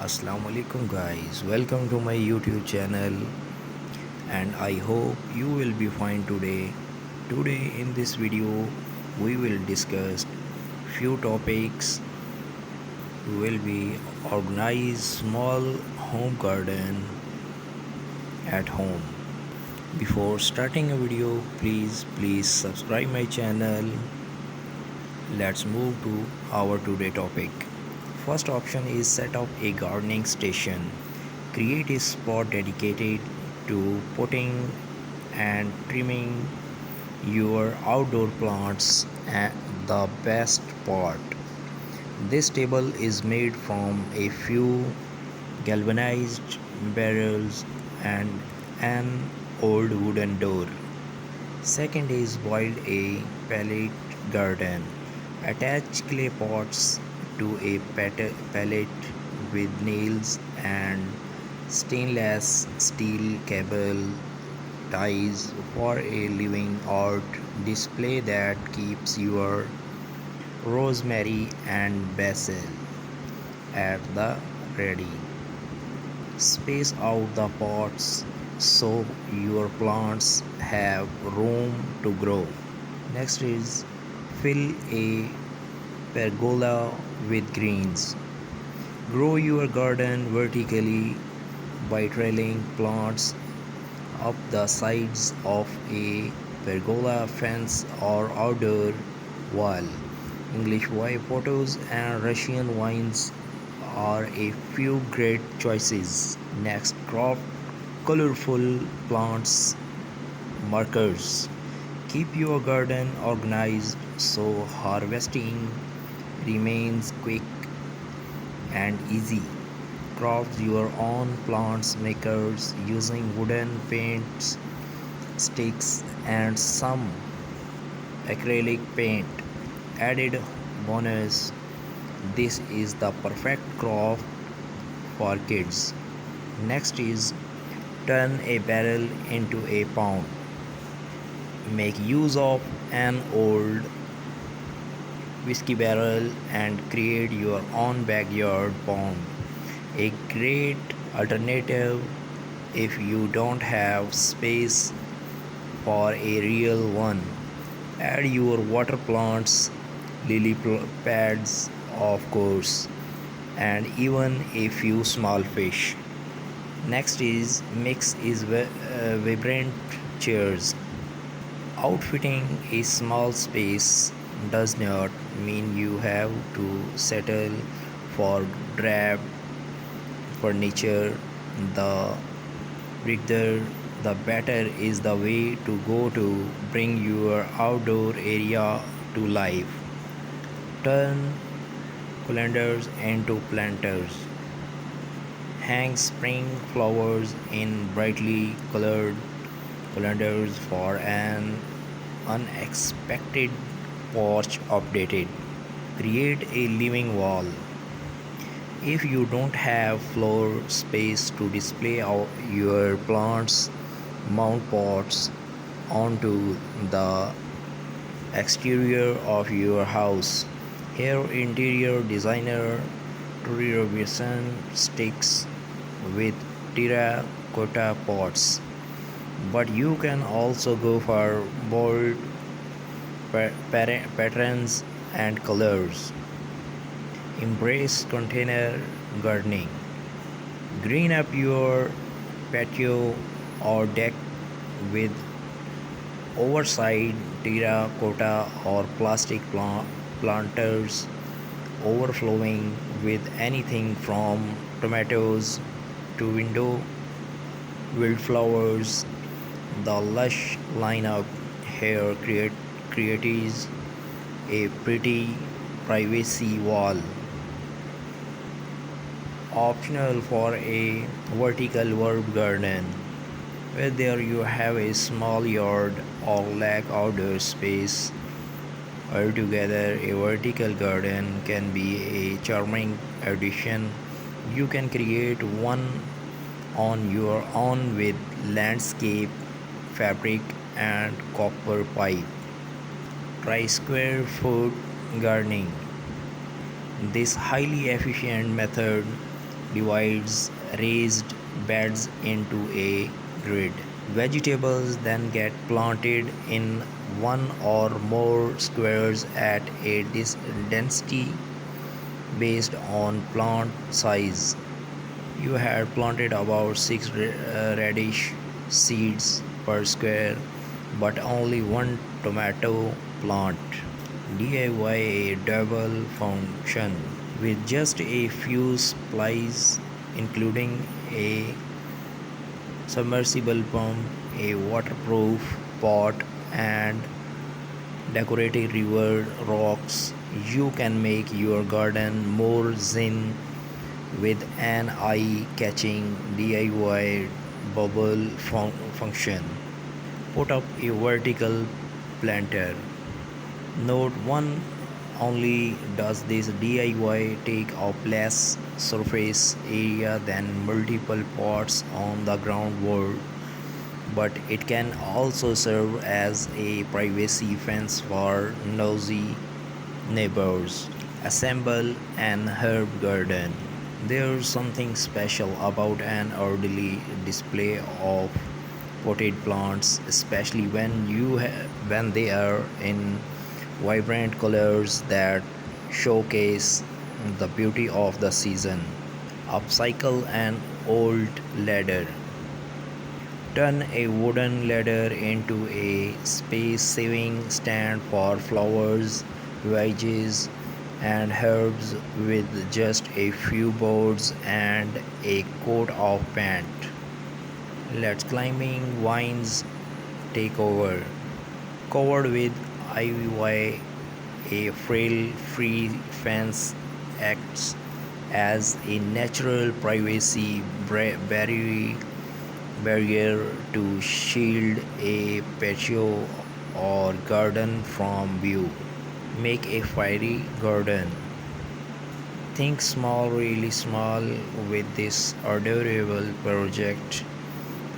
Assalamu alaikum guys, welcome to my YouTube channel and I hope you will be fine today. Today in this video we will discuss few topics. We will be organize small home garden at home. Before starting a video, please subscribe my channel. Let's move to our today topic. First option is set up a gardening station. Create a spot dedicated to potting and trimming your outdoor plants. And the best part, this table is made from a few galvanized barrels and an old wooden door. Second is build a pallet garden. Attach clay pots to a pallet with nails and stainless steel cable ties for a living art display that keeps your rosemary and basil at the ready. Space out the pots so your plants have room to grow. Next is fill a pergola with greens. Grow your garden vertically by trailing plants up the sides of a pergola fence or outdoor wall. English white potatoes and Russian vines are a few great choices. Next, crop colorful plants markers. Keep your garden organized so harvesting remains quick and easy. Craft your own plants makers using wooden paints, sticks, and some acrylic paint. Added bonus, this is the perfect craft for kids. Next is turn a barrel into a pond. Make use of an old whiskey barrel and create your own backyard pond. A great alternative if you don't have space for a real one. Add your water plants, pads, of course, and even a few small fish. Next is mix is vibrant chairs. Outfitting a small space does not mean you have to settle for drab furniture. The bigger the better is the way to go to bring your outdoor area to life. Turn colanders into planters. Hang spring flowers in brightly colored colanders for an unexpected porch updated. Create a living wall. If you don't have floor space to display your plants, mount pots onto the exterior of your house. Here, interior designer Tori Robinson sticks with terracotta pots, but you can also go for bold patterns and colors. Embrace container gardening. Green up your patio or deck with oversized terracotta or plastic planters overflowing with anything from tomatoes to window wildflowers. The lush lineup here creates a pretty privacy wall. Optional for a vertical herb garden. Whether you have a small yard or lack outdoor space, altogether a vertical garden can be a charming addition. You can create one on your own with landscape fabric and copper pipe. Try square foot gardening. This highly efficient method divides raised beds into a grid. Vegetables then get planted in one or more squares at a density based on plant size. You had planted about 6 radish seeds per square, but only one tomato plant. DIY a double function with just a few supplies, including a submersible pump, a waterproof pot, and decorative river rocks. You can make your garden more zen with an eye-catching DIY bubble function. Put up a vertical planter. Note 1: only does this DIY take up less surface area than multiple pots on the ground wall, but it can also serve as a privacy fence for nosy neighbors. Assemble an herb garden. There's something special about an orderly display of potted plants, especially when they are in vibrant colors that showcase the beauty of the season. Upcycle an old ladder. Turn a wooden ladder into a space saving stand for flowers, veggies, and herbs with just a few boards and a coat of paint. Let climbing vines take over. Covered with ivy, a frail free fence acts as a natural privacy barrier to shield a patio or garden from view. Make a fiery garden. Think small, really small with this adorable project,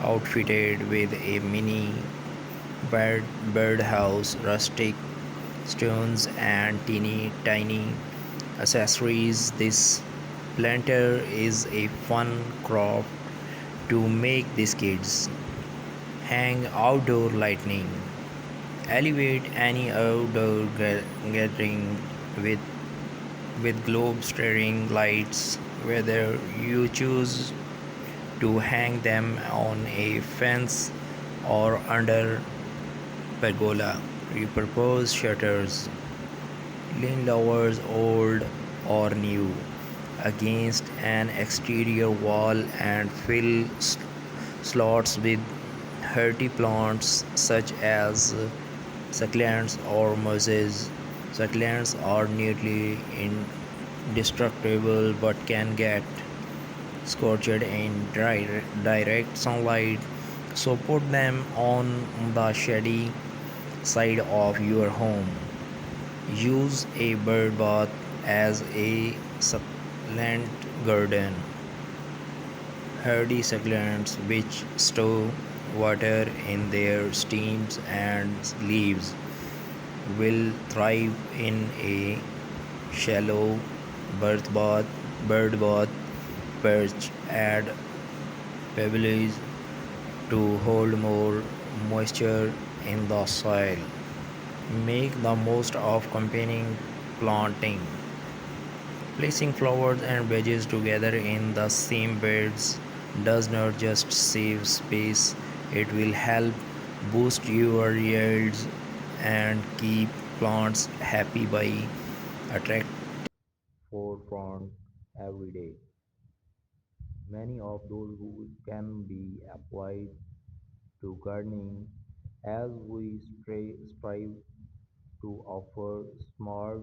outfitted with a mini birdhouse, rustic stones, and teeny tiny accessories. This planter is a fun craft to make these kids. Hang outdoor lighting. Elevate any outdoor gathering with globe staring lights, whether you choose to hang them on a fence or under pergola. Repurpose shutters, lean lowers old or new, against an exterior wall and fill slots with hardy plants such as succulents or mosses. Succulents are nearly indestructible but can get scorched in direct sunlight, so put them on the shady side of your home. Use a bird bath as a succulent garden. Hardy succulents which store water in their stems and leaves will thrive in a shallow bird bath perch. Add pebbles to hold more moisture in the soil. Make the most of combining planting. Placing flowers and veggies together in the same beds does not just save space, it will help boost your yields and keep plants happy by attracting forefront every day. Many of those rules can be applied to gardening as we strive to offer smart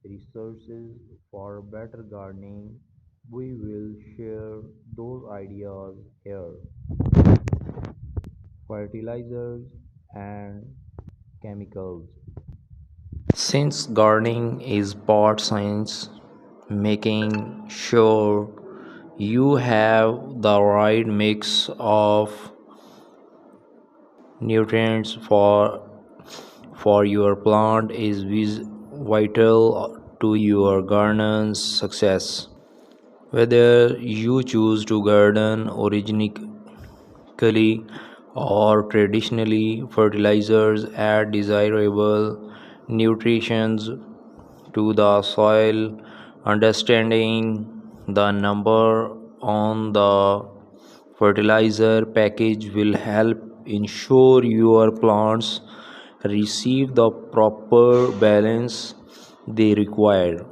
resources for better gardening. We will share those ideas here. Fertilizers and chemicals. Since gardening is part science, making sure you have the right mix of nutrients for your plant is vital to your garden's success. Whether you choose to garden organically or traditionally, fertilizers add desirable nutrients to the soil. Understanding the number on the fertilizer package will help ensure your plants receive the proper balance they require.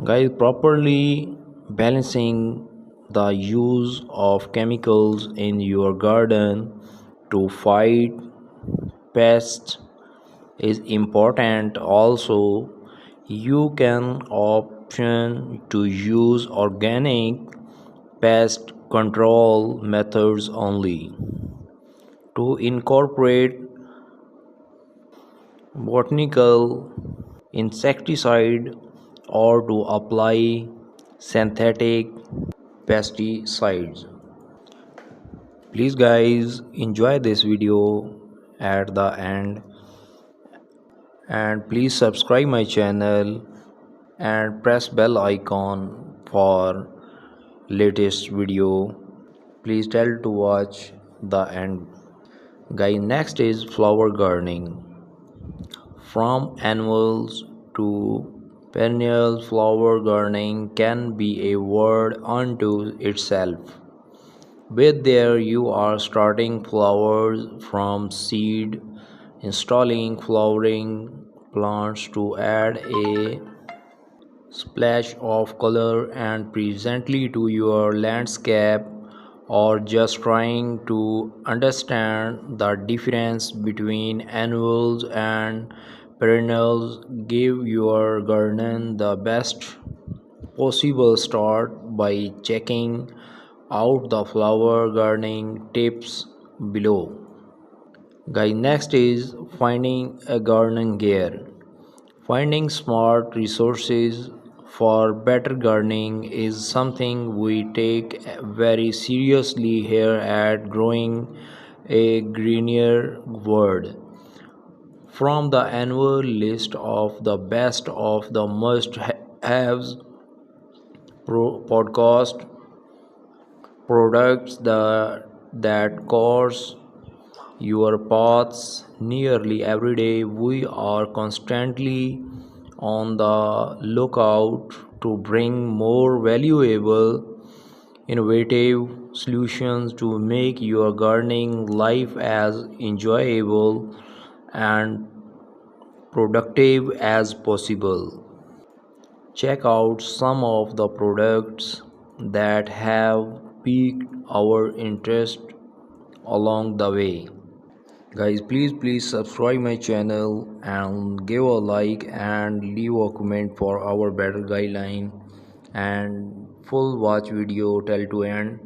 Guys, properly balancing the use of chemicals in your garden to fight pests is important. Also, you can option to use organic pest control methods only. To incorporate botanical insecticide or to apply synthetic pesticides. Please guys enjoy this video at the end, and please subscribe my channel and press bell icon for latest video. Please tell to watch the end. Guys, next is flower gardening. From annuals to perennial, flower gardening can be a word unto itself. With there, you are starting flowers from seed, installing flowering plants to add a splash of color and presently to your landscape, or just trying to understand the difference between annuals and perennials. Give your garden the best possible start by checking out the flower gardening tips below. Guys, next is finding a gardening gear. Finding smart resources for better gardening is something we take very seriously here at Growing a Greener World. From the annual list of the best of the must haves podcast products that course your paths nearly every day, we are constantly on the lookout to bring more valuable, innovative solutions to make your gardening life as enjoyable and productive as possible. Check out some of the products that have piqued our interest along the way. Guys, please subscribe my channel and give a like and leave a comment for our better guideline and full watch video till to end.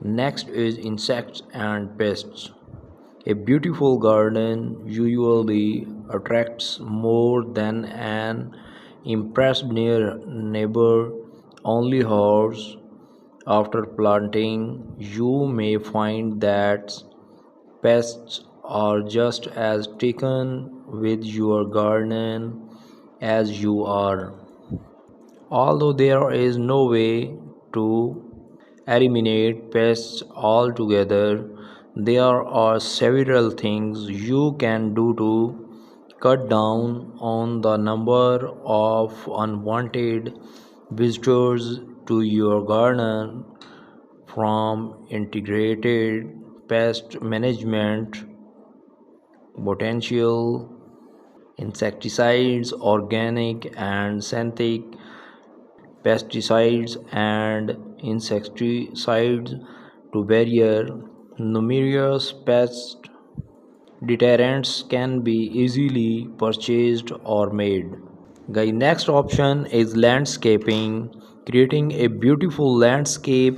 Next is insects and pests. A beautiful garden usually attracts more than an impressed neighbor. Only hours after planting, you may find that pests are just as taken with your garden as you are. Although there is no way to eliminate pests altogether, there are several things you can do to cut down on the number of unwanted visitors to your garden. From integrated pest management, potential insecticides, organic and synthetic pesticides, and insecticides to barrier numerous pest deterrents can be easily purchased or made. Guys, next option is landscaping. Creating a beautiful landscape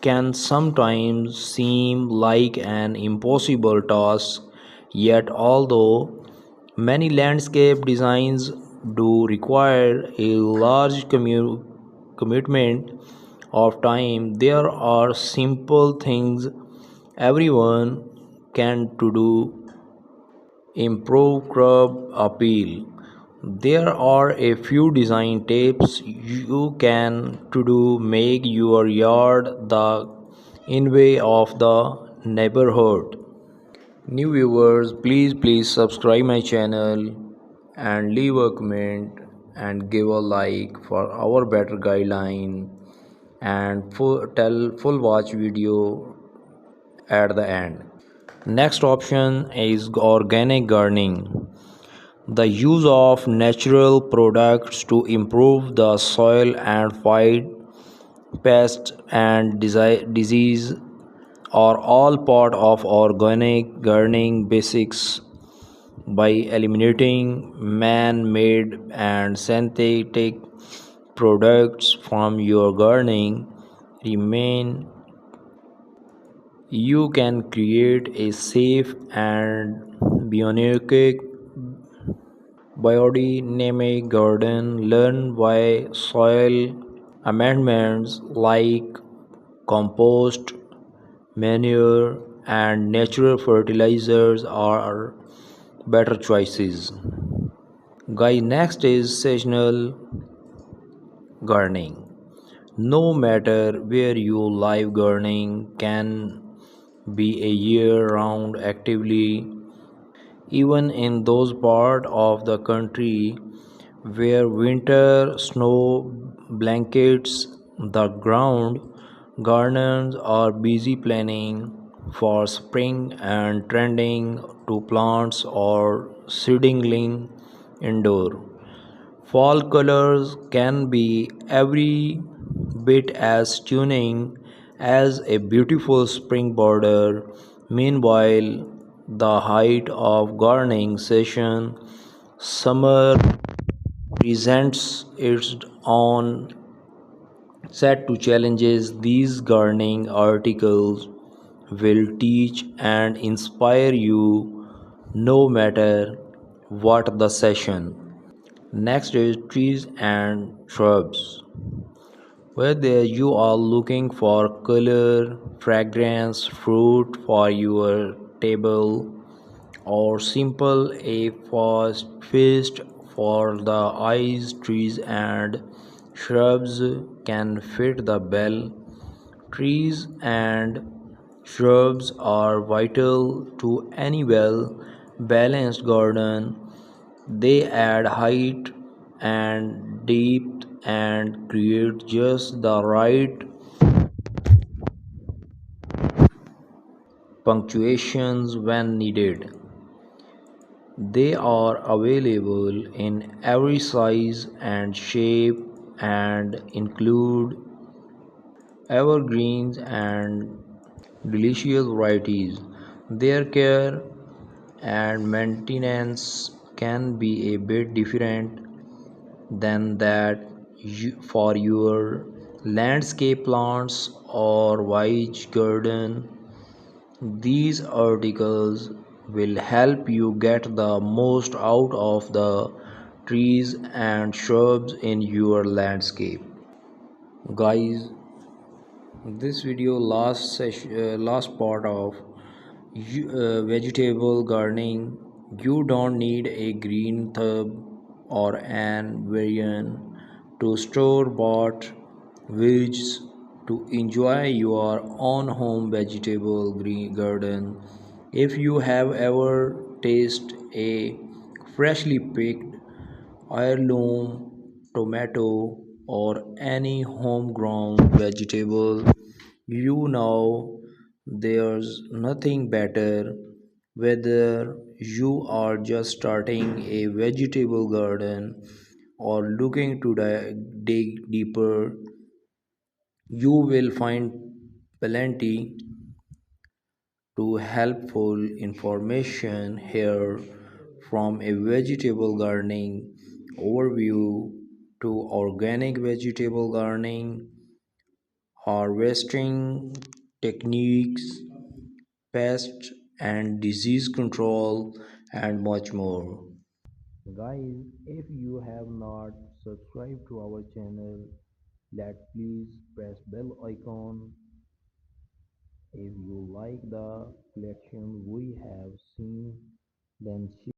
can sometimes seem like an impossible task, yet, although many landscape designs do require a large commitment of time, there are simple things everyone can to do improve crop appeal. There are a few design tips you can to do make your yard the envy of the neighborhood. New viewers, please subscribe my channel and leave a comment and give a like for our better guideline and full watch video at the end. Next option is organic gardening. The use of natural products to improve the soil and fight pests and disease are all part of organic gardening basics. By eliminating man-made and synthetic products from your gardening remain, you can create a safe and bionic biodynamic garden. Learn why soil amendments like compost, manure, and natural fertilizers are better choices. Guy, next is seasonal gardening. No matter where you live, gardening can be a year-round activity. Even in those parts of the country where winter snow blankets the ground, gardeners are busy planning for spring and tending to plants or seedling indoor. Fall colors can be every bit as stunning as a beautiful spring border. Meanwhile, the height of gardening session, summer presents its own set to challenges. These gardening articles will teach and inspire you no matter what the session. Next is trees and shrubs. Whether you are looking for color, fragrance, fruit for your table, or simple a fast feast for the eyes, trees and shrubs can fit the bill. Trees and shrubs are vital to any well balanced garden. They add height and depth and create just the right punctuations when needed. They are available in every size and shape and include evergreens and delicious varieties. Their care and maintenance can be a bit different than that for your landscape plants or veg garden. These articles will help you get the most out of the trees and shrubs in your landscape. Guys, this video last part of vegetable gardening. You don't need a green tub or an varian to store bought veg to enjoy your own home vegetable green garden. If you have ever tasted a freshly picked heirloom tomato or any homegrown vegetable, you know there's nothing better. Whether you are just starting a vegetable garden or looking to dig deeper, you will find plenty to helpful information here, from a vegetable gardening overview to organic vegetable gardening, harvesting techniques, pest and disease control, and much more. Guys, if you have not subscribed to our channel, let please press bell icon. If you like the collection we have seen, then share